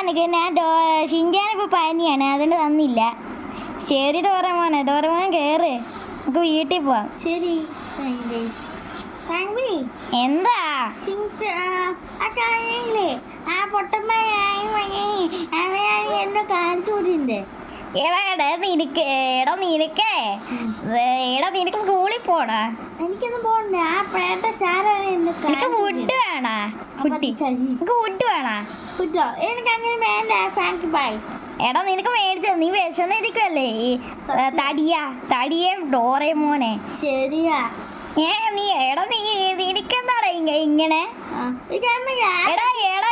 നിനക്ക് ഞാൻ ഷിൻചാനിപ്പോൾ പനിയാണ് അതുകൊണ്ട് തന്നില്ല. ശരി ഡോറമോനെ, ഡോറമോൻ കയറ്, നമുക്ക് വീട്ടിൽ പോവാം. ശരി. എന്താ ആ പൊട്ടമ്മ എന്നെ കാണിച്ചു കൊടുത്തിട്ടുണ്ട്. നിനക്ക് സ്കൂളിൽ പോണാ? എനിക്കൊന്നും പോകണ്ട. ആ പേട്ട സാറാണ് നിനക്ക് ഫുഡ് വേണാ? കുട്ടി നിനക്ക് ഫുഡ് വേണാ? ഫുഡോ? എനിക്ക് അങ്ങനെ വേണ്ട. Thank you, bye. എടാ നിനക്ക് മേടിച്ചത്, നീ വിശന്നിരിക്കുവല്ലേ? തടിയേം ഡോറേമോനെ. ശരിയാ. നിനക്കെന്താടാ ഇങ്ങനെ? എടാ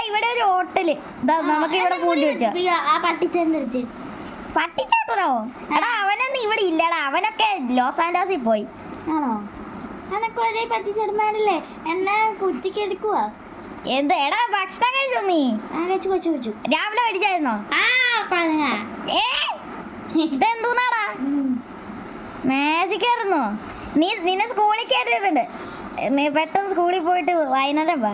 ഇവിടെ ഒരു ഹോട്ടല്, നമുക്ക് ഇവിടെ ഫുഡ് വെച്ചോ. പട്ടിച്ചേട്ടനോ? എടാ അവനൊന്നും ഇവിടെ ഇല്ലടാ, അവനൊക്കെ ലോസ് ആൻഡോസിൽ പോയി. ആണോ? എനക്ക് ഒരേ പട്ടിച്ചേട്ടന്മാരല്ലേ എന്നെ കുറ്റിക്ക് എടുക്കുവാ. എന്ത്? എടാ ഭക്ഷണം കഴിച്ചോ നീ? കഴിച്ചു. രാവിലെ കഴിച്ചായിരുന്നോ? ഇതെന്തൂന്നാടാ? മാജിക്കായിരുന്നോ? നിന്നെ സ്കൂളിൽ കയറിയിട്ടുണ്ട്. നീ പെട്ടെന്ന് സ്കൂളിൽ പോയിട്ട് വൈകുന്നേരം വാ.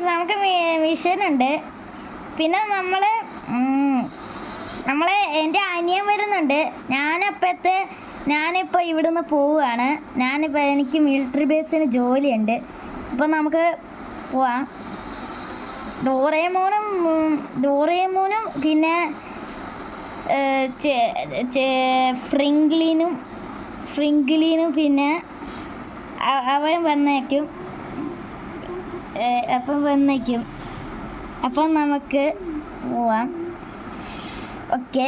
നമുക്ക് മിഷൻ ഉണ്ട്. പിന്നെ നമ്മളെ എൻ്റെ അനിയൻ വരുന്നുണ്ട്. ഞാനിപ്പോൾ ഇവിടുന്ന് പോവുകയാണ്. എനിക്ക് മിലിറ്ററി ബേസിന് ജോലിയുണ്ട്. അപ്പം നമുക്ക് പോവാം. ഡോറേമോനും പിന്നെ ഫ്രിങ്ക്ലിനും പിന്നെ അവൻ വന്നേക്കും. അപ്പം നമുക്ക് പോവാം. Okay,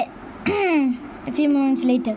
few minutes later.